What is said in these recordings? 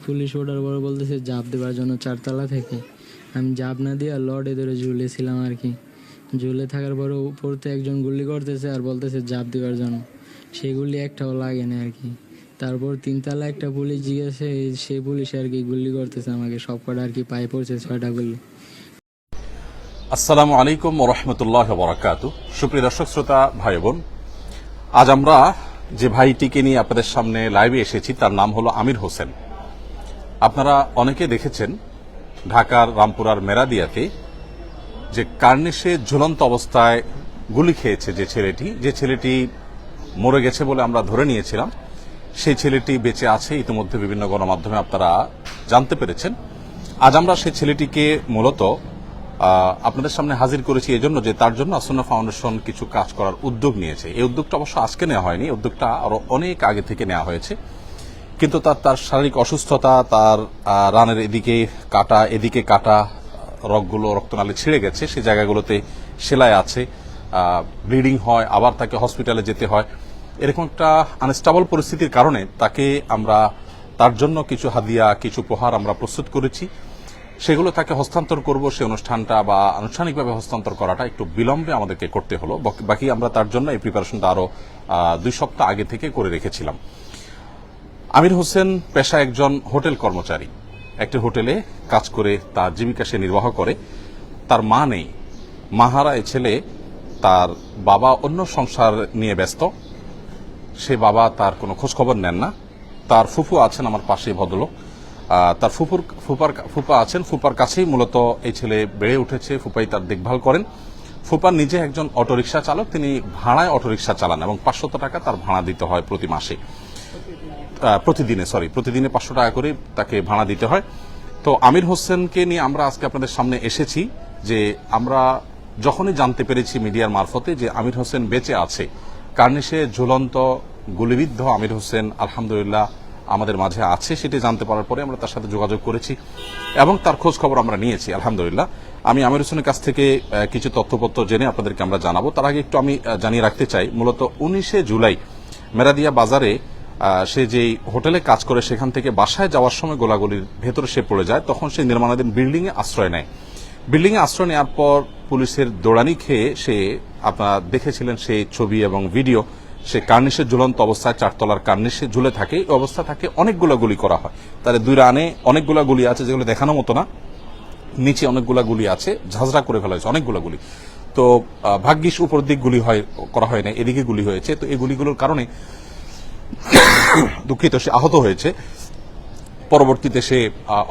Police ওঠার পরে বলতেছে জাপ দেওয়ার জন্য 4 তলা থেকে। আমি জাপ না দিয়ে লডে ধরে ঝুলেছিলাম আর কি। ঝুলে থাকার পরে উপরতে একজন গুলি করতেছে আর বলতেছে জাপ দেওয়ার জন্য, সেগুলি একটাও লাগে না আর কি। তারপর 3 তলা একটা পুলিশ জিজ্ঞাসা, সেই পুলিশ আর কি গুলি করতেছে আমাকে, সব কটা আর কি পায়ে পড়ছে 6টা গুলি। আসসালামু আলাইকুম ওয়া রাহমাতুল্লাহি ওয়া বারাকাতুহু। সুপ্রিয় দর্শক শ্রোতা ভাই বোন, আজ আমরা যে ভাইটিকে নিয়ে আপনাদের সামনে লাইভে এসেছি তার নাম হলো আমির হোসেন। আপনারা অনেকে দেখেছেন ঢাকার রামপুরার মেরাদিয়াতে যে কার্নিশে ঝুলন্ত অবস্থায় গুলি খেয়েছে যে ছেলেটি মরে গেছে বলে আমরা ধরে নিয়েছিলাম, সেই ছেলেটি বেঁচে আছে। ইতিমধ্যে বিভিন্ন গণমাধ্যমে আপনারা জানতে পেরেছেন। আজ আমরা সেই ছেলেটিকে মূলত আপনাদের সামনে হাজির করেছি এজন্য যে তার জন্য আসন্না ফাউন্ডেশন কিছু কাজ করার উদ্যোগ নিয়েছে। এই উদ্যোগটা অবশ্য আজকে নেওয়া হয়নি, উদ্যোগটা আরো অনেক আগে থেকে নেওয়া হয়েছে। কিন্তু তার শারীরিক অসুস্থতা, তার রানের এদিকে কাটা রগগুলো রক্তনালী ছিঁড়ে গেছে, সেই জায়গাগুলোতে সেলাই আছে, ব্লিডিং হয়, আবার তাকে হসপিটালে যেতে হয়। এরকম একটা আনস্টেবল পরিস্থিতির কারণে তার জন্য কিছু হাদিয়া, কিছু উপহার আমরা প্রস্তুত করেছি। সেগুলো তাকে হস্তান্তর করব। সেই অনুষ্ঠানটা বা আনুষ্ঠানিকভাবে হস্তান্তর করাটা একটু বিলম্বে আমাদেরকে করতে হলো। বাকি আমরা তার জন্য এই প্রিপারেশনটা আরো 2 সপ্তাহ আগে থেকে করে রেখেছিলাম। আমির হোসেন পেশা একজন হোটেল কর্মচারী, একটি হোটেলে কাজ করে তার জীবিকা সে নির্বাহ করে। তার মা নেই, মাহারা এ ছেলে। তার বাবা অন্য সংসার নিয়ে ব্যস্ত, সে বাবা তার কোনো খোঁজখবর নেন না। তার ফুফু আছেন আমার পাশে, ভদ্রলোক, তার ফুপা আছেন, ফুপার কাছেই মূলত এই ছেলে বেড়ে উঠেছে। ফুপাই তার দেখভাল করেন। ফুপার নিজে একজন অটোরিকশা চালক, তিনি ভাড়ায় অটোরিকশা চালান এবং 500 টাকা তার ভাড়া দিতে হয় প্রতিদিনে 500 টাকা করে তাকে ভাড়া দিতে হয়। তো আমির হোসেনকে নিয়ে আমরা আজকে আপনাদের সামনে এসেছি যে আমরা যখনই জানতে পেরেছি মিডিয়ার মারফতে যে আমির হোসেন বেঁচে আছে, কার্নিশে ঝুলন্ত গুলিবিদ্ধ আমির হোসেন আলহামদুলিল্লাহ আমাদের মাঝে আছে, সেটি জানতে পারার পরে আমরা তার সাথে যোগাযোগ করেছি এবং তার খোঁজ খবর আমরা নিয়েছি আলহামদুলিল্লাহ। আমি আমির হোসেনের কাছ থেকে কিছু তথ্যপত্র জেনে আপনাদেরকে আমরা জানাবো। তার আগে একটু আমি জানিয়ে রাখতে চাই, মূলত 19 জুলাই মেরাদিয়া বাজারে সে যেই হোটেলে কাজ করে সেখান থেকে বাসায় যাওয়ার সময় গোলাগুলির ভেতরে সে পড়ে যায়। তখন সে নির্মাণাধীন বিল্ডিং এ আশ্রয় নেয়। বিল্ডিং এ আশ্রয় নেওয়ার পর পুলিশের দৌড়ানি খেয়ে সে, আপনারা দেখেছিলেন সেই ছবি এবং ভিডিও, সে কার্নিশে ঝুলন্ত অবস্থায় 4 তলার কার্নিশে ঝুলে থাকে। এই অবস্থা তাকে অনেকগুলো গুলি করা হয়। তার 2 রানে অনেকগুলো গুলি আছে যেগুলো দেখানো মতো না, নিচে অনেকগুলো গুলি আছে, ঝাঁঝরা করে ফেলা হয়েছে অনেকগুলো গুলি। তো ভাগ্যিস উপর দিক গুলি করা হয় না, এদিকে গুলি হয়েছে। তো এই গুলিগুলোর কারণে দুঃখিত, সে আহত হয়েছে। পরবর্তীতে সে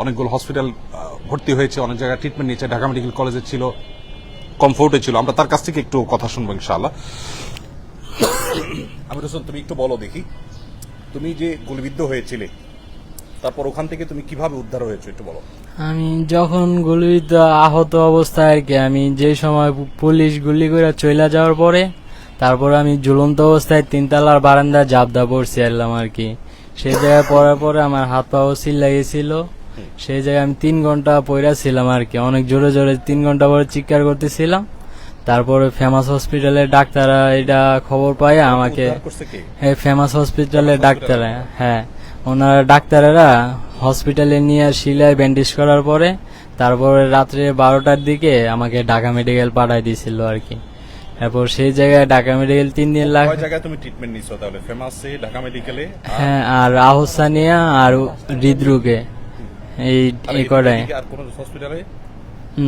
অনেকগুলো হসপিটাল ভর্তি হয়েছে, অনেক জায়গায় ট্রিটমেন্ট নিয়েছে। ঢাকা মেডিকেল কলেজে ছিল, কমফোর্টে ছিল। আমরা তার কাছ থেকে একটু কথা শুনবো ইনশাআল্লাহ। আমির হোসেন, তুমি একটু বলো দেখি, তুমি যে গুলিবিদ্ধ হয়েছিলে তারপর ওখান থেকে তুমি কিভাবে উদ্ধার হয়েছো একটু বলো। আমি যখন গুলিবিদ্ধ আহত অবস্থায় আর কি, আমি যে সময় পুলিশ গুলি করে চলে যাওয়ার পরে তারপর আমি ঝুলন্ত অবস্থায় 3 তলার বারান্দায় জাবদা পড়ছি এলাম আর কি। সেই জায়গায় পড়ার পরে আমার হাত পাও চিল্লা গেছিল। সেই জায়গায় আমি 3 ঘন্টা পড়া ছিলাম আর কি, অনেক জোরে জোরে 3 ঘন্টা পরে চিৎকার করতেছিলাম। তারপরে ফেমাস হসপিটালের ডাক্তাররা এটা খবর পায় আমাকে, ফেমাস হসপিটালের ডাক্তাররা, হ্যাঁ ওনারা ডাক্তারেরা হসপিটালে নিয়ে শিলায় ব্যান্ডেজ করার পরে তারপরে রাত্রে 12টার দিকে আমাকে ঢাকা মেডিকেল পাঠাই দিয়েছিল আর কি। এরপর সেই জায়গায় ঢাকা মেডিকেল 3 দিন লাগে। কয় জায়গায় তুমি ট্রিটমেন্ট নিছো তাহলে? ফেমাসে, ঢাকা মেডিকেলে, হ্যাঁ, আর আহসানিয়া আর হৃদরোগে, এই কটায়। আর কোন হসপিটালে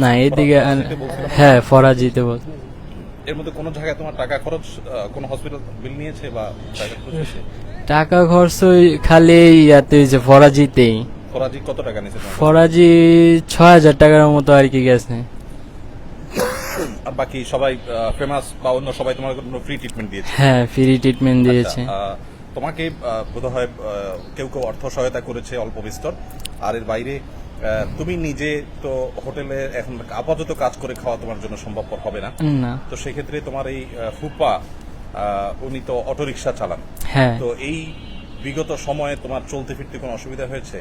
না, এদিকে হ্যাঁ ফরাজিতে বল। এর মধ্যে কোন জায়গায় তোমার টাকা খরচ, কোন হসপিটাল বিল নিয়েছে বা টাকা খরচ খালি ইয়াতে হয়েছে ফরাজিতেই। ফরাজি কত টাকা নিয়েছে? ফরাজি 6000 টাকার মতো আর কি গেছে। আর বাকি সবাই ফেমাস বা অন্য সবাই তোমার ফ্রি ট্রিটমেন্ট দিয়েছে? হ্যাঁ, ফ্রি ট্রিটমেন্ট দিয়েছে। তোমাকে বোধহয় কেউ অর্থ সহায়তা করেছে অল্প বিস্তর। আর এর বাইরে তুমি নিজে তো হোটেলে এখন আপাতত কাজ করে খাওয়া তোমার জন্য সম্ভবপর হবে না। তো সেক্ষেত্রে তোমার এই ফুপা, উনি তো অটোরিকশা চালান। হ্যাঁ। তো এই বিগত সময়ে তোমার চলতে ফিরতে কোনো অসুবিধা হয়েছে?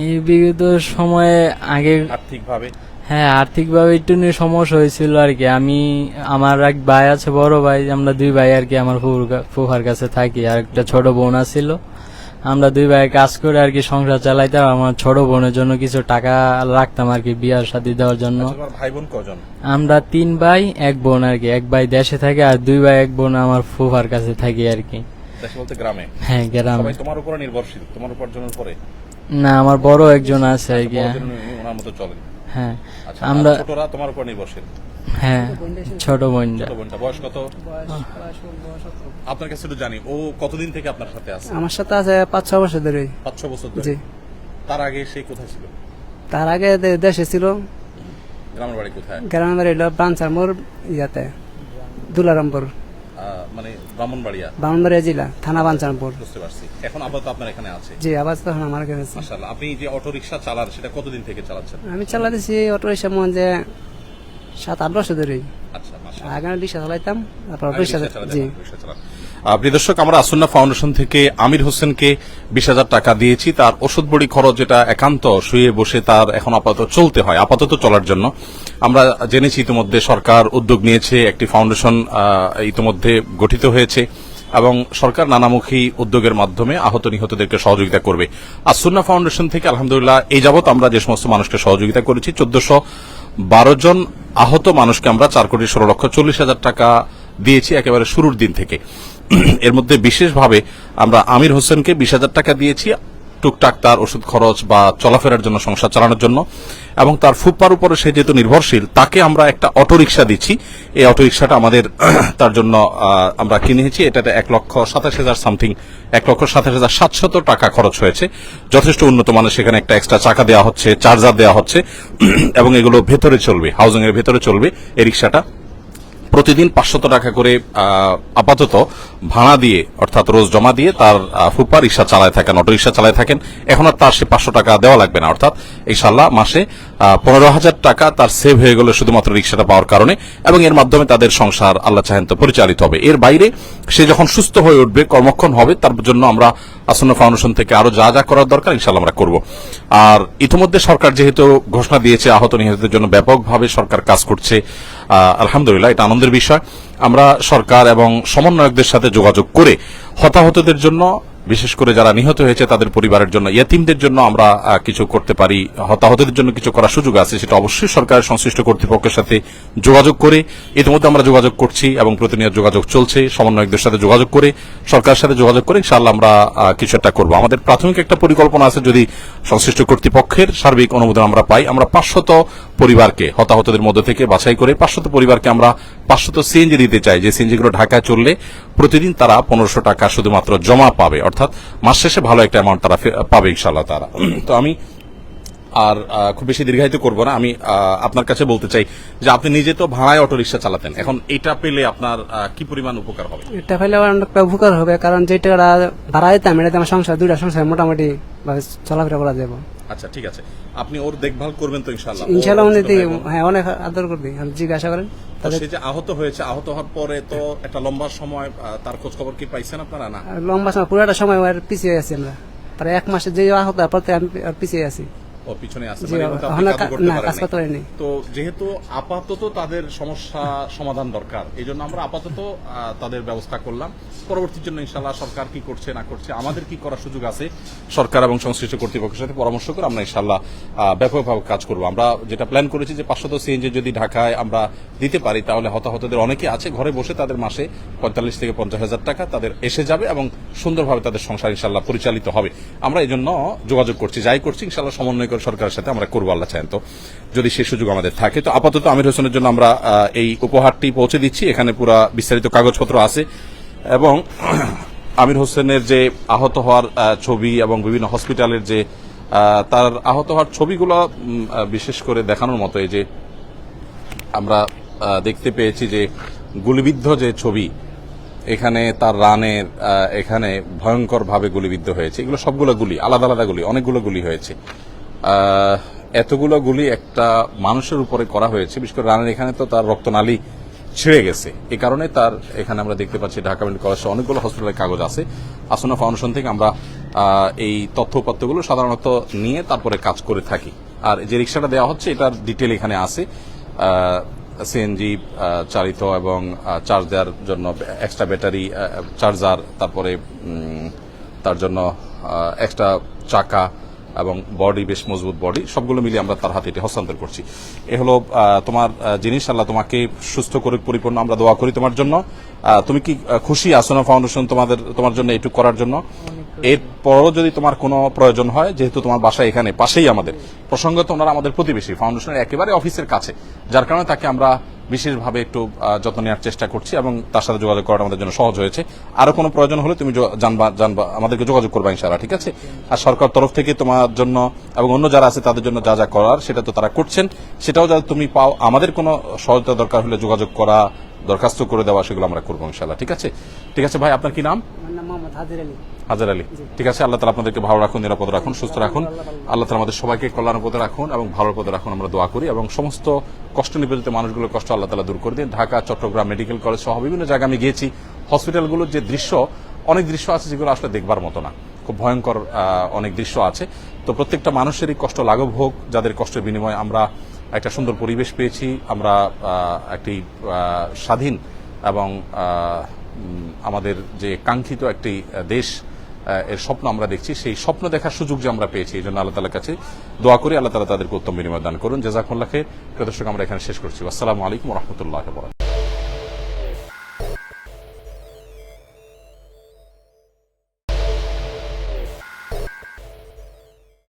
এই বিগত সময়ে আগে আর্থিকভাবে? হ্যাঁ, আর্থিকভাবে একটু সমস্যা হয়েছিল আর কি। আমার এক ভাই আছে, বড় ভাই, আমরা 2 ভাই আর কি আমার ফুফার কাছে থাকি, আর একটা ছোট বোন ছিল। আমরা দুই ভাই কাজ করে আর কি সংসার চালাইতাম। আমার ছোট বোনের জন্য কিছু টাকা রাখতাম আর কি বিয়ার শাদী দেওয়ার জন্য। আচ্ছা, তোমার ভাই বোন কজন? আমরা 3 ভাই 1 বোন আর কি। 1 ভাই দেশে থাকে আর 2 ভাই 1 বোন আমার ফুফার কাছে থাকি আর কি। দেশে বলতে গ্রামে? হ্যাঁ, গ্রামে। সবাই তোমার উপরে নির্ভরশীল, তোমার উপার্জনের উপরে? না, আমার বড় একজন আছে আর কি। বড়জন উনি ওনার মতো চলেন? হ্যাঁ, আচ্ছা, আমরা আর ছোটরা তোমার উপর নির্ভরশীল? হ্যাঁ, ছোট বোনটা। ছোট বোনটা বয়স কত? আপনার কাছে একটু জানি, ও কতদিন থেকে আপনার সাথে আছে? আমার সাথে আছে 5-6 বছর ধরে। 5-6 বছর ধরে? জি। তার আগে সে কোথায় ছিল? তার আগে দেশে ছিল। গ্রামের বাড়ি কোথায়? গ্রামের বাড়ি হলো বাঞ্চার মোড়, ইয়াতে দুলারামপুর, মানে ব্রাহ্মণবাড়িয়া? বামনবাড়িয়া জেলা, থানা বাঞ্চারপুর। বুঝতে পারছি। এখন আপাতত আপনার এখানে আছে? জি, আবার তখন আমার কাছে আছে। মাশাআল্লাহ। আপনি যে অটো রিকশা চালান সেটা কতদিন থেকে চালাচ্ছেন? আমি চালাতেছি অটো রিক্সা মনে যে 7-8 বছর ধরে। আচ্ছা, মাশাআল্লাহ। আগে রিক্সা চালাইতাম, তারপর আগে রিক্সা। রিকশা চালাতেন, জি। রিকশা চালান। প্রিয় দর্শক, আমরা আসন্না ফাউন্ডেশন থেকে আমির হোসেনকে 20,000 টাকা দিয়েছি। তার ওষুধ বড়ি খরচ, যেটা একান্ত শুয়ে বসে তার এখন আপাতত চলতে হয়, আপাতত চলার জন্য। আমরা জেনেছি ইতিমধ্যে সরকার উদ্যোগ নিয়েছে, একটি ফাউন্ডেশন ইতিমধ্যে গঠিত হয়েছে এবং সরকার নানামুখী উদ্যোগের মাধ্যমে আহত নিহতদেরকে সহযোগিতা করবে। আসন্না ফাউন্ডেশন থেকে আলহামদুলিল্লাহ এই যাবৎ আমরা যে সমস্ত মানুষকে সহযোগিতা করেছি, 1412 জন আহত মানুষকে আমরা 4,16,40,000 টাকা দিয়েছি একেবারে শুরুর দিন থেকে। এর মধ্যে বিশেষভাবে আমরা আমির হোসেনকে 20,000 টাকা দিয়েছি টুকটাক তার ওষুধ খরচ বা চলাফেরার জন্য, সংসার চালানোর জন্য। এবং তার ফুপ্পার উপরে সে যেহেতু নির্ভরশীল, তাকে আমরা একটা অটোরিকশা দিচ্ছি। এই অটোরিকশাটা আমাদের তার জন্য আমরা কিনেছি। এটাতে 1,27,000 সামথিং, 1,27,700 টাকা খরচ হয়েছে। যথেষ্ট উন্নত মানের সেখানে একটা এক্সট্রা চাকা দেওয়া হচ্ছে, চার্জার দেওয়া হচ্ছে এবং এগুলো ভেতরে চলবে, হাউজিং এর ভেতরে চলবে এই রিকশাটা। প্রতিদিন 500 টাকা করে আপাতত ভাড়া দিয়ে, অর্থাৎ রোজ জমা দিয়ে তার ফুপ্পা রিক্সা চালায় থাকেন, অটো রিক্সা চালায় থাকেন। এখন আর তার সে 500 টাকা দেওয়া লাগবে না, অর্থাৎ ইনশাআল্লাহ মাসে 15,000 টাকা তার সেভ হয়ে গেল শুধুমাত্র রিক্সাটা পাওয়ার কারণে। এবং এর মাধ্যমে তাদের সংসার আল্লাহ চাহেন তো পরিচালিত হবে। এর বাইরে সে যখন সুস্থ হয়ে উঠবে, কর্মক্ষম হবে, তার জন্য আমরা আসন্ন ফাউন্ডেশন থেকে আরো যা যা করার দরকার ইনশাআল্লাহ আমরা করব। আর ইতিমধ্যে সরকার যেহেতু ঘোষণা দিয়েছে আহত নিহতদের জন্য ব্যাপকভাবে সরকার কাজ করছে, আলহামদুলিল্লাহ, এটা আনন্দের বিষয়। আমরা সরকার এবং সমন্বয়কদের সাথে যোগাযোগ করে হতাহতদের জন্য, বিশেষ করে যারা নিহত হয়েছে তাদের পরিবারের জন্য, ইয়াতিমদের জন্য আমরা কিছু করতে পারি, হতাহতদের জন্য কিছু করার সুযোগ আছে, সেটা অবশ্যই সরকারের সংশ্লিষ্ট কর্তৃপক্ষের সাথে যোগাযোগ করে, ইতিমধ্যে আমরা যোগাযোগ করছি এবং প্রতিনিয়ত যোগাযোগ চলছে। সমন্বয়কদের সাথে যোগাযোগ করে, সরকারের সাথে যোগাযোগ করে ইনশাআল্লাহ আমরা কিছু একটা করবো। আমাদের প্রাথমিক একটা পরিকল্পনা আছে, যদি সংশ্লিষ্ট কর্তৃপক্ষের সার্বিক অনুমোদন আমরা পাই, আমরা 500 পরিবারকে হতাহতদের মধ্যে থেকে বাছাই করে 500 পরিবারকে আমরা 500 সিএনজি দিতে চাই, যে সিএনজিগুলো ঢাকায় চললে প্রতিদিন তারা 1500 টাকা শুধুমাত্র জমা পাবে, অর্থাৎ মাস শেষে ভালো একটা অ্যামাউন্ট তারা পাবে ইনশাআল্লাহ তারা। তো আমি আর খুব বেশি দীর্ঘায়িত করব না। আমি আপনার কাছে বলতে চাই যে আপনি নিজে তো ভাড়ায় অটো রিক্সা চালাতেন, এখন এটা পেলে আপনার কি পরিমাণ উপকার হবে? এটা পাইলে অনেকটা উপকার হবে, কারণ যে টাকাটা ভাড়া দিতাম এটাতে আমার সংসার, 2টা সংসার মোটামুটি ভাবে চলাফেরা করা যাবে। আচ্ছা, ঠিক আছে। আপনি ওর দেখভাল করবেন তো ইনশাআল্লাহ? ইনশাআল্লাহ হ্যাঁ, অনেক আদর করবি, জিজ্ঞাসা করেন। সে যে আহত হয়েছে, আহত হওয়ার পরে তো একটা লম্বা সময় তার খোঁজ খবর কি পাইছেন আপনারা? না, লম্বা সময়, পুরাটা সময় পিছিয়ে আছি আমরা, প্রায় 1 মাসে যে আহত, তারপর আমি পিছিয়ে আছি। ও পিছনে আছে, জি, মানে এখন তো আপনি না, কাজও করতে পারেন কাজ নাই। করতে পারিনি। তো যেহেতু আপাতত তাদের সমস্যা সমাধান দরকার, এই জন্য আমরা আপাতত তাদের ব্যবস্থা করলাম। পরবর্তীর জন্য ইনশাআল্লাহ সরকার কি করছে না করছে, আমাদের কি করার সুযোগ আছে, সরকার এবং সংশ্লিষ্ট কর্তৃপক্ষের সাথে পরামর্শ করে আমরা ইনশাআল্লাহ ব্যাপকভাবে কাজ করব। আমরা যেটা প্ল্যান করেছি যে 500 সিএনজি যদি ঢাকায় আমরা দিতে পারি, তাহলে হতাহতদের অনেকে আছে ঘরে বসে, তাদের মাসে 45 থেকে 50,000 টাকা তাদের এসে যাবে এবং সুন্দরভাবে তাদের সংসার ইনশাআল্লাহ পরিচালিত হবে। আমরা এই জন্য যোগাযোগ করছি, যাই করছি ইনশাআল্লাহ সমন্বয় করে সরকারের সাথে আমরা করবো, আল্লাহ চাহেন তো, যদি সে সুযোগ আমাদের থাকে। তো আপাতত আমির হোসেনের জন্য আমরা এই উপহারটি পৌঁছে দিচ্ছি। এখানে পুরা বিস্তারিত কাগজপত্র আছে এবং আমির হোসেনের যে আহত হওয়ার ছবি এবং বিভিন্ন হসপিটালের যে তার আহত হওয়ার ছবিগুলো বিশেষ করে দেখানোর মতো। এই যে আমরা দেখতে পেয়েছি যে গুলিবিদ্ধ যে ছবি, এখানে তার রানের এখানে ভয়ঙ্করভাবে গুলিবিদ্ধ হয়েছে। এগুলো সবগুলো গুলি, আলাদা আলাদা গুলি, অনেকগুলো গুলি হয়েছে। এতগুলো গুলি একটা মানুষের উপরে করা হয়েছে, বিশেষ করে রানের এখানে তো তার রক্তনালী ছিঁড়ে গেছে। এই কারণে তার এখানে আমরা দেখতে পাচ্ছি ঢাকা মেডিকেল কলেজে অনেকগুলো হসপিটালের কাগজ আছে। আসনা ফাউন্ডেশন থেকে আমরা এই তথ্যপত্রগুলো সাধারণত নিয়ে তারপরে কাজ করে থাকি। আর যে রিক্সাটা দেওয়া হচ্ছে এটার ডিটেল এখানে আছে, সিএনজি চালিত এবং চার্জ দেওয়ার জন্য এক্সট্রা ব্যাটারি চার্জার, তারপরে তার জন্য একটা চাকা এবং বডি বেশ মজবুত বডি, সবগুলো মিলিয়ে আমরা তার হাতে এটি হস্তান্তর করছি। এ হলো তোমার জিনিস। আল্লাহ তোমাকে সুস্থ করে পরিপূর্ণ আমরা দোয়া করি তোমার জন্য। তুমি কি খুশি আসনা ফাউন্ডেশন তোমার জন্য এইটুকু করার জন্য? এরপরও যদি তোমার কোনো প্রয়োজন হয়, যেহেতু তোমার বাসা এখানে পাশেই আমাদের, প্রসঙ্গত ওনারা আমাদের প্রতিবেশী, ফাউন্ডেশনের একেবারে অফিসের কাছে, যার কারণে তাকে আমরা বিশেষভাবে একটু যত্ন নেওয়ার চেষ্টা করছি এবং তার সাথে যোগাযোগ করাটা আমাদের জন্য সহজ হয়েছে। আরো কোনো প্রয়োজন হলে তুমি জানবা আমাদেরকে যোগাযোগ করবা ইনশাআল্লাহ, ঠিক আছে? আর সরকার তরফ থেকে তোমার জন্য এবং অন্য যারা আছে তাদের জন্য যা যা করার সেটা তো তারা করছেন, সেটাও যাতে তুমি পাও। আমাদের কোনো সহায়তা দরকার হলে যোগাযোগ করা, দরখাস্ত করে দেওয়া, সেগুলো আমরা করবো ইনশাআল্লাহ, ঠিক আছে? ঠিক আছে ভাই, আপনার কি নাম? আমার নাম মোহাম্মদ হাজির আলী। হাজার আলী। ঠিক আছে, আল্লাহ তাআলা আপনাদেরকে ভালো রাখুন, নিরাপদ রাখুন, সুস্থ রাখুন। আল্লাহ তাআলা আমাদের সবাইকে কল্যাণ পথে রাখুন এবং ভালো পথে রাখুন, আমরা দোয়া করি। এবং সমস্ত কষ্ট নিবেদিত মানুষগুলোর কষ্ট আল্লাহ তাআলা দূর করে দিন। ঢাকা, চট্টগ্রাম মেডিকেল কলেজ সহ বিভিন্ন জায়গায় আমি গিয়েছি, হসপিটালগুলোর যে দৃশ্য, অনেক দৃশ্য আছে যেগুলো আসলে দেখবার মতো না, খুব ভয়ঙ্কর অনেক দৃশ্য আছে। তো প্রত্যেকটা মানুষেরই কষ্ট লাঘব হোক, যাদের কষ্টের বিনিময়ে আমরা একটা সুন্দর পরিবেশ পেয়েছি, আমরা একটি স্বাধীন এবং আমাদের যে কাঙ্ক্ষিত একটি দেশ, এর স্বপ্ন আমরা দেখছি, সেই স্বপ্ন দেখার সুযোগ যে আমরা পেয়েছি, এই জন্য আল্লাহ তাআলার কাছে দোয়া করি আল্লাহ তাআলা তাদেরকে উত্তম বিনিময় দান করুন। জাযাকুমুল্লাহ খাইর। প্রিয় দর্শক, আমরা এখানে শেষ করছি। আসসালামু আলাইকুম ওয়া রাহমাতুল্লাহি ওয়া বারাকাতুহু।